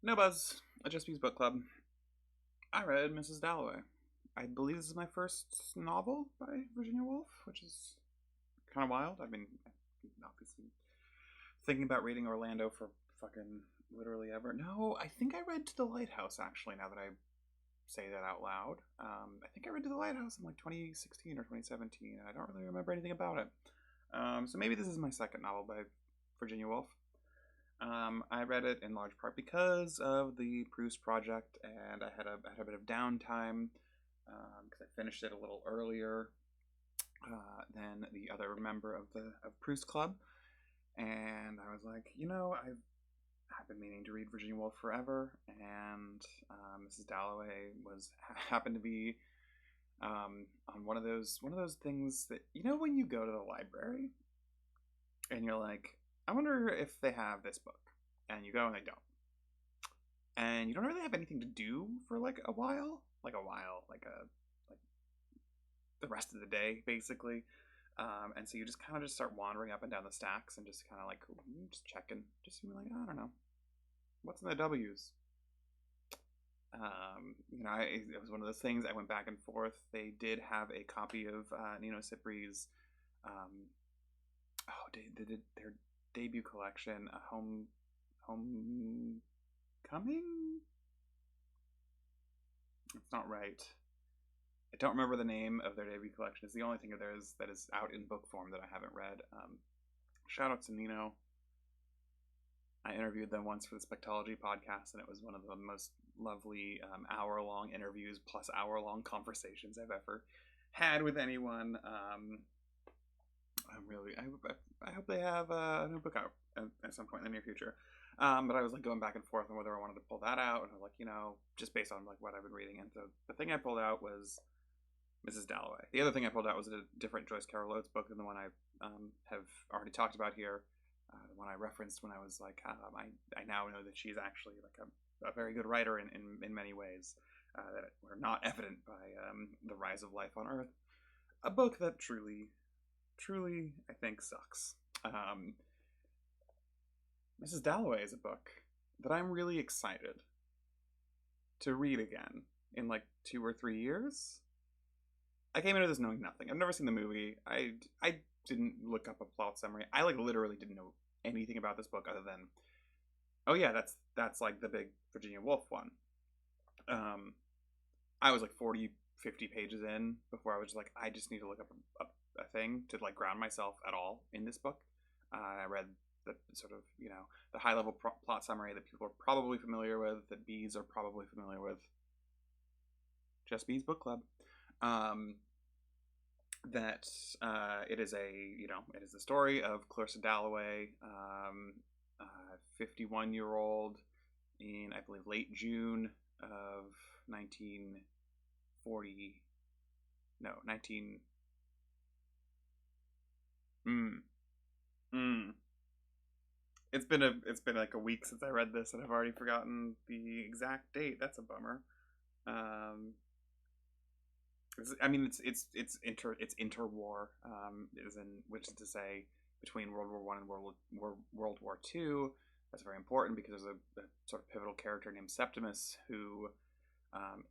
No Buzz, a Just Bees Book Club. I read Mrs. Dalloway. I believe this is my first novel by Virginia Woolf, which is kind of wild. I've been obviously thinking about reading Orlando for fucking literally ever. No, I think I read To the Lighthouse actually. Now that I say that out loud, I think I read To the Lighthouse in like 2016 or 2017, and I don't really remember anything about it. So maybe this is my second novel by Virginia Woolf. I read it in large part because of the Proust project, and I had a bit of downtime because I finished it a little earlier than the other member of the Proust Club, and I was like, I've been meaning to read Virginia Woolf forever, and Mrs. Dalloway happened to be on one of those things that when you go to the library and you're like, I wonder if they have this book, and you go and they don't, and you don't really have anything to do for like a while, like the rest of the day, basically. And so you just kind of just start wandering up and down the stacks and just kind of like just checking, just being like, I don't know, what's in the W's. It was one of those things. I went back and forth. They did have a copy of Nino Cipri's, um, they did their debut collection, a homecoming. It's not right. I don't remember the name of their debut collection. It's the only thing of theirs that is out in book form that I haven't read. Shout out to Nino. I interviewed them once for the Spectology podcast, and it was one of the most lovely hour-long interviews plus hour-long conversations I've ever had with anyone. I hope they have a new book out at some point in the near future. But I was like going back and forth on whether I wanted to pull that out, and I was like, just based on like what I've been reading. And so the thing I pulled out was Mrs. Dalloway. The other thing I pulled out was a different Joyce Carol Oates book than the one I have already talked about here. The one I referenced when I was like, I now know that she's actually like a very good writer in many ways that were not evident by The Rise of Life on Earth. A book that truly, I think sucks. Mrs. Dalloway is a book that I'm really excited to read again in like 2 or 3 years. I came into this knowing nothing. I've never seen the movie. I didn't look up a plot summary. I like literally didn't know anything about this book other than, oh yeah, that's like the big Virginia Woolf one. Um, I was like 40, 50 pages in before I was just like, I just need to look up a thing to like ground myself at all in this book. I read the sort of the high level plot summary that people are probably familiar with, that bees are probably familiar with. Just Bees Book Club. Um, that it is the story of Clarissa Dalloway, 51-year-old in I believe late June of 1940. No, 19. Mm, mm. It's been like a week since I read this, and I've already forgotten the exact date. That's a bummer. Um, I mean, it's interwar, is in which is to say between World War One and World War Two. That's very important because there's a sort of pivotal character named Septimus who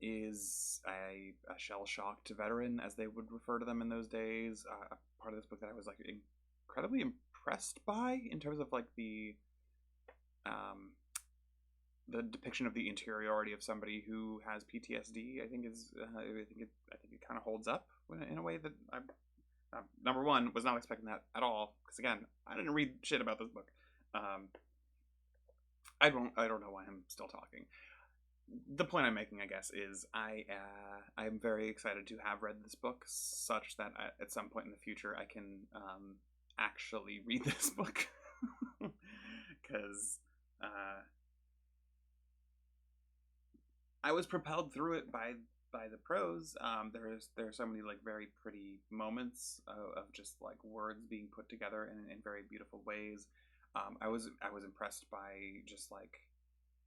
is a shell shocked veteran, as they would refer to them in those days. A part of this book that I was like incredibly impressed by in terms of like um, the depiction of the interiority of somebody who has PTSD. I think it kind of holds up in a way that I number one was not expecting that at all, because again, I didn't read shit about this book. Um, I don't know why I'm still talking. The point I'm making, I guess, is I'm very excited to have read this book, such that at some point in the future I can actually read this book, because I was propelled through it by the prose. There are so many like very pretty moments of just like words being put together in very beautiful ways. I was impressed by just like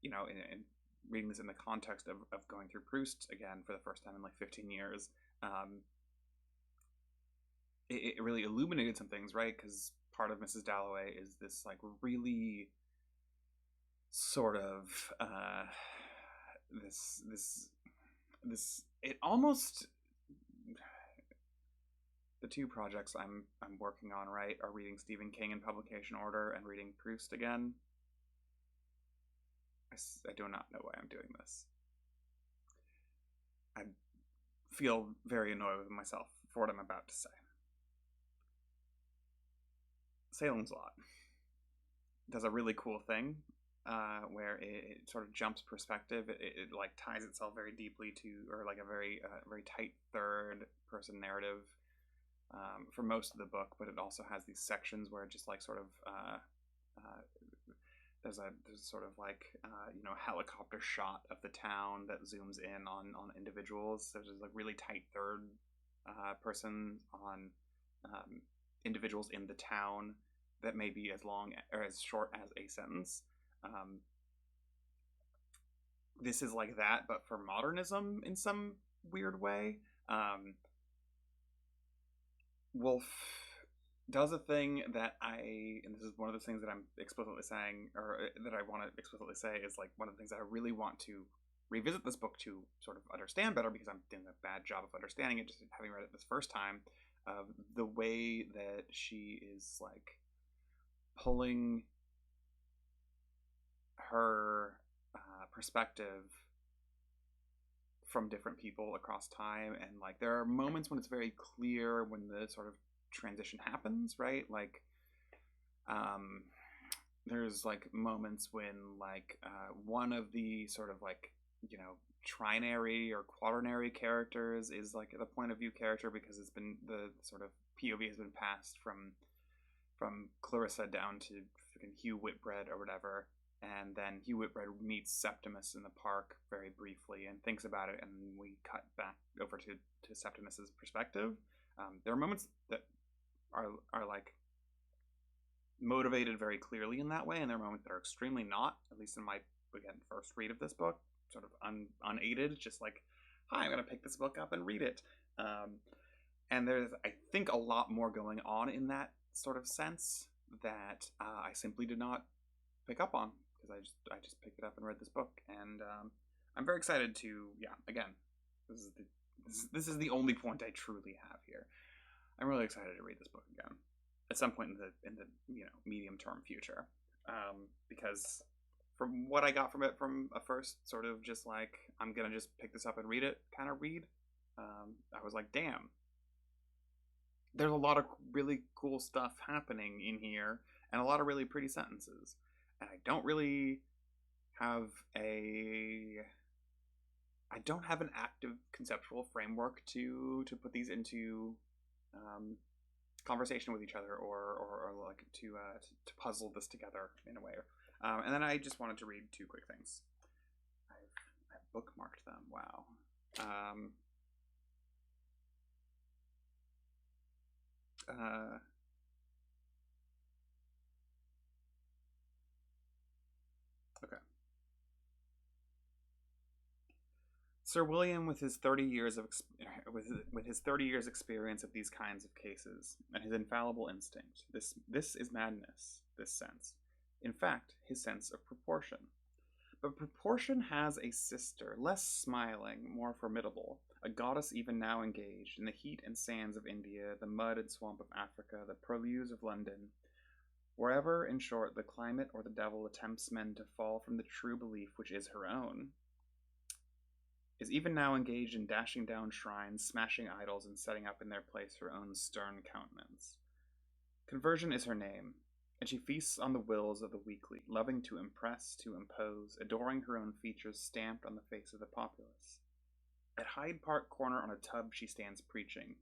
in reading this in the context of going through Proust again for the first time in like 15 years. Um, it really illuminated some things, right? Because part of Mrs. Dalloway is this like really sort of this this this it almost the two projects I'm working on, right, are reading Stephen King in publication order and reading Proust again. I do not know why I'm doing this. I feel very annoyed with myself for what I'm about to say. Salem's Lot does a really cool thing where it sort of jumps perspective. It like ties itself very deeply to, or like a very tight third person narrative for most of the book, but it also has these sections where it just like sort of there's sort of like helicopter shot of the town that zooms in on individuals. So there's like really tight third person on individuals in the town that may be as long or as short as a sentence. This is like that, but for modernism in some weird way. Woolf does a thing that and this is one of the things that I'm explicitly saying, or that I want to explicitly say, is like one of the things that I really want to revisit this book to sort of understand better, because I'm doing a bad job of understanding it just having read it this first time. The way that she is like pulling her perspective from different people across time, and like there are moments when it's very clear when the sort of transition happens, right? Like there's like moments when like one of the sort of like trinary or quaternary characters is like the point of view character, because it's been the sort of POV has been passed from Clarissa down to fucking Hugh Whitbread or whatever. And then Hugh Whitbread meets Septimus in the park very briefly and thinks about it, and we cut back over to Septimus's perspective. There are moments that are like motivated very clearly in that way, and there are moments that are extremely not, at least in my, again, first read of this book, sort of unaided, just like, hi, I'm going to pick this book up and read it. And there's, I think, a lot more going on in that sort of sense that I simply did not pick up on, because I just picked it up and read this book, and I'm very excited to, again, this is the only point I truly have here. I'm really excited to read this book again at some point in the medium term future, because from what I got from it from a first sort of just like, I'm gonna just pick this up and read it kind of read, I was like, damn, there's a lot of really cool stuff happening in here and a lot of really pretty sentences. And I don't have an active conceptual framework to put these into conversation with each other, or like to puzzle this together in a way. And then I just wanted to read two quick things. I've bookmarked them. Wow. Okay. Sir William, with his 30 years with his 30 years experience of these kinds of cases, and his infallible instinct, this is madness. This sense, in fact, his sense of proportion. But proportion has a sister, less smiling, more formidable, a goddess even now engaged in the heat and sands of India, the mud and swamp of Africa, the purlieus of London. Wherever, in short, the climate or the devil attempts men to fall from the true belief which is her own, is even now engaged in dashing down shrines, smashing idols, and setting up in their place her own stern countenance. Conversion is her name, and she feasts on the wills of the weakly, loving to impress, to impose, adoring her own features stamped on the face of the populace. At Hyde Park Corner on a tub she stands preaching,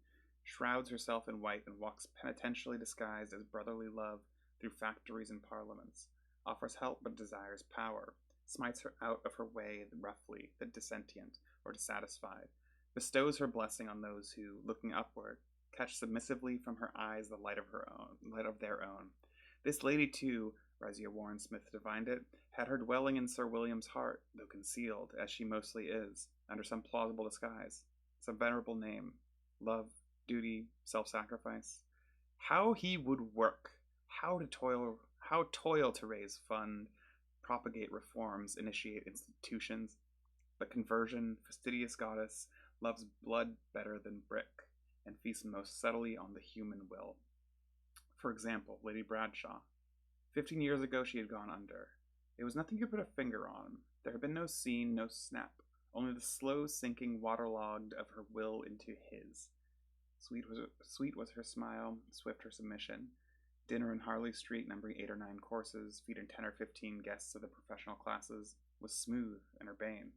shrouds herself in white, and walks penitentially disguised as brotherly love through factories and parliaments, offers help but desires power, smites her out of her way roughly, the dissentient or dissatisfied, bestows her blessing on those who, looking upward, catch submissively from her eyes the light of their own. This lady, too, Razia Warren Smith divined it, had her dwelling in Sir William's heart, though concealed, as she mostly is, under some plausible disguise, some venerable name, love, duty, self-sacrifice. How he would work! How toil to raise fund, propagate reforms, initiate institutions. But conversion, fastidious goddess, loves blood better than brick, and feasts most subtly on the human will. For example, Lady Bradshaw. 15 years ago she had gone under. It was nothing you could put a finger on. There had been no scene, no snap, only the slow sinking waterlogged of her will into his. Sweet was her smile, swift her submission. Dinner in Harley Street, numbering 8 or 9 courses, feeding 10 or 15 guests of the professional classes, was smooth and urbane.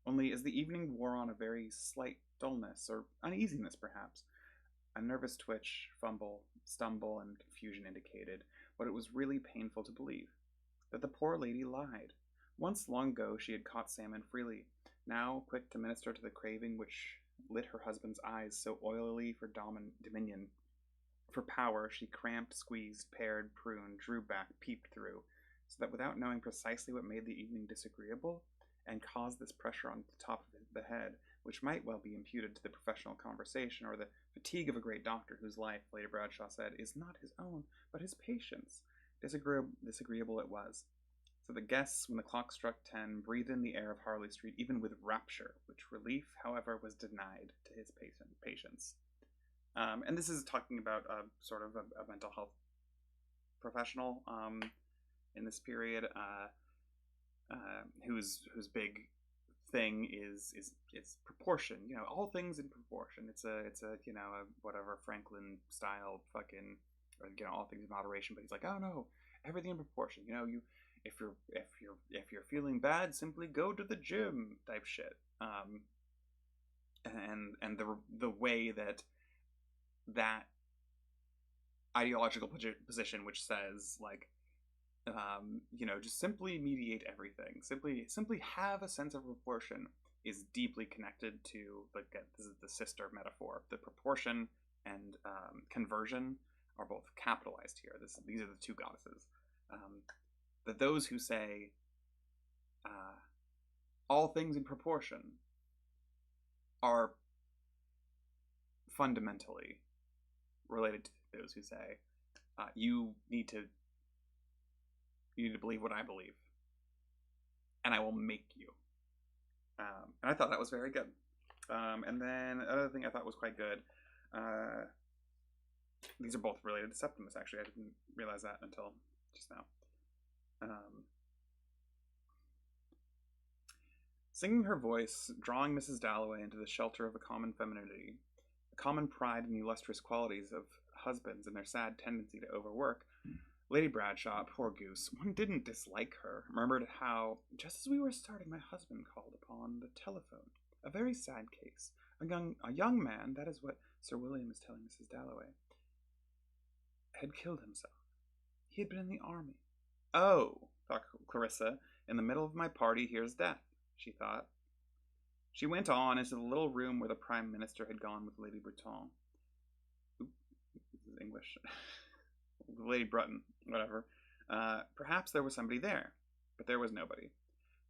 Only as the evening wore on, a very slight dullness, or uneasiness perhaps, a nervous twitch, fumble, stumble, and confusion indicated what it was really painful to believe, that the poor lady lied. Once long ago she had caught salmon freely, now quick to minister to the craving which lit her husband's eyes so oilily for dominion. For power, she cramped, squeezed, pared, pruned, drew back, peeped through, so that without knowing precisely what made the evening disagreeable, and caused this pressure on the top of the head, which might well be imputed to the professional conversation or the fatigue of a great doctor whose life, Lady Bradshaw said, is not his own, but his patient's. Disagreeable it was. So the guests, when the clock struck 10, breathed in the air of Harley Street, even with rapture, which relief, however, was denied to his patients. And this is talking about sort of a mental health professional in this period, whose big thing is proportion. You know, all things in proportion. It's a you know, a whatever Franklin style fucking, or, you know, all things in moderation. But he's like, oh no, everything in proportion. You know, if you're feeling bad, simply go to the gym type shit. And the way that ideological position, which says like, you know, just simply mediate everything, simply have a sense of proportion, is deeply connected to, like, this is the sister metaphor. The proportion and conversion are both capitalized here. These are the two goddesses. That those who say all things in proportion are fundamentally related to those who say you need to believe what I believe, and I will make you. And I thought that was very good. And then another thing I thought was quite good. These are both related to Septimus, actually. I didn't realize that until just now. Singing her voice, drawing Mrs. Dalloway into the shelter of a common femininity, a common pride in the illustrious qualities of husbands and their sad tendency to overwork, Lady Bradshaw, poor goose, one didn't dislike her, remembered how, just as we were starting, my husband called upon the telephone. A very sad case. A young man, that is what Sir William is telling Mrs. Dalloway, had killed himself. He had been in the army. Oh, thought Clarissa, in the middle of my party, here's death, she thought. She went on into the little room where the Prime Minister had gone with Lady Breton. Oop, this is English. Lady Breton, whatever. Perhaps there was somebody there, but there was nobody.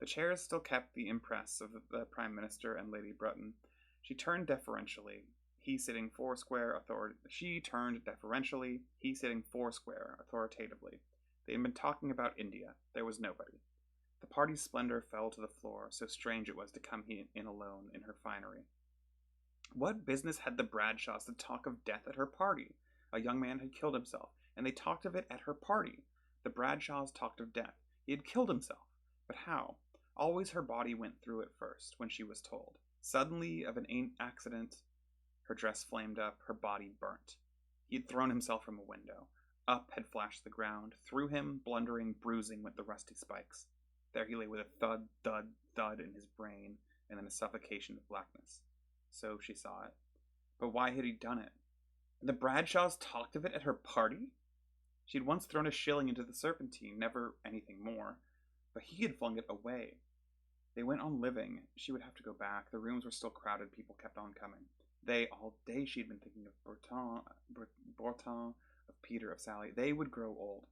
The chairs still kept the impress of the Prime Minister and Lady Breton. She turned deferentially, he sitting foursquare, authoritatively. They had been talking about India. There was nobody. The party's splendor fell to the floor, so strange it was to come in alone in her finery. What business had the Bradshaws to talk of death at her party? A young man had killed himself, and they talked of it at her party. The Bradshaws talked of death. He had killed himself. But how? Always her body went through it first, when she was told. Suddenly, of an accident, her dress flamed up, her body burnt. He had thrown himself from a window. Up had flashed the ground. Through him, blundering, bruising, went the rusty spikes. There he lay with a thud, thud, thud in his brain, and then a suffocation of blackness. So she saw it. But why had he done it? And the Bradshaws talked of it at her party? She had once thrown a shilling into the Serpentine, never anything more. But he had flung it away. They went on living. She would have to go back. The rooms were still crowded. People kept on coming. All day she had been thinking of Borton, of Peter, of Sally. They would grow old.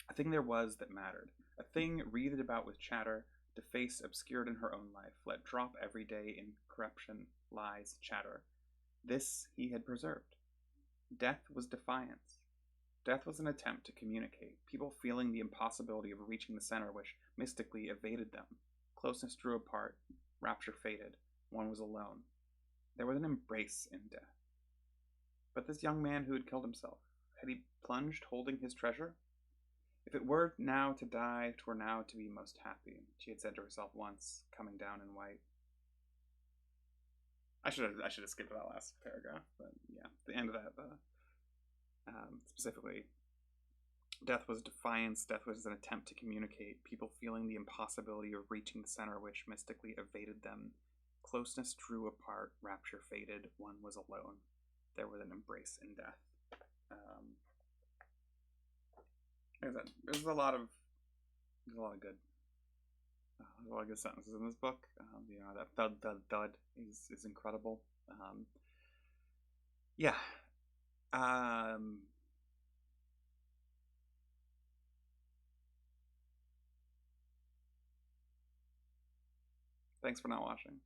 A thing there was that mattered. A thing wreathed about with chatter, defaced, obscured in her own life, let drop every day in corruption, lies, chatter. This he had preserved. Death was defiance. Death was an attempt to communicate, people feeling the impossibility of reaching the center which mystically evaded them. Closeness drew apart, rapture faded, one was alone. There was an embrace in death. But this young man who had killed himself, had he plunged holding his treasure? If it were now to die, 'twere now to be most happy, she had said to herself once, coming down in white. I should have skipped that last paragraph, but yeah, the end of that, specifically, death was defiance, death was an attempt to communicate, people feeling the impossibility of reaching the center which mystically evaded them. Closeness drew apart, rapture faded, one was alone. There was an embrace in death. Like I said, there's a lot of good there's a lot of good sentences in this book. That thud is incredible. Yeah. Thanks for not watching.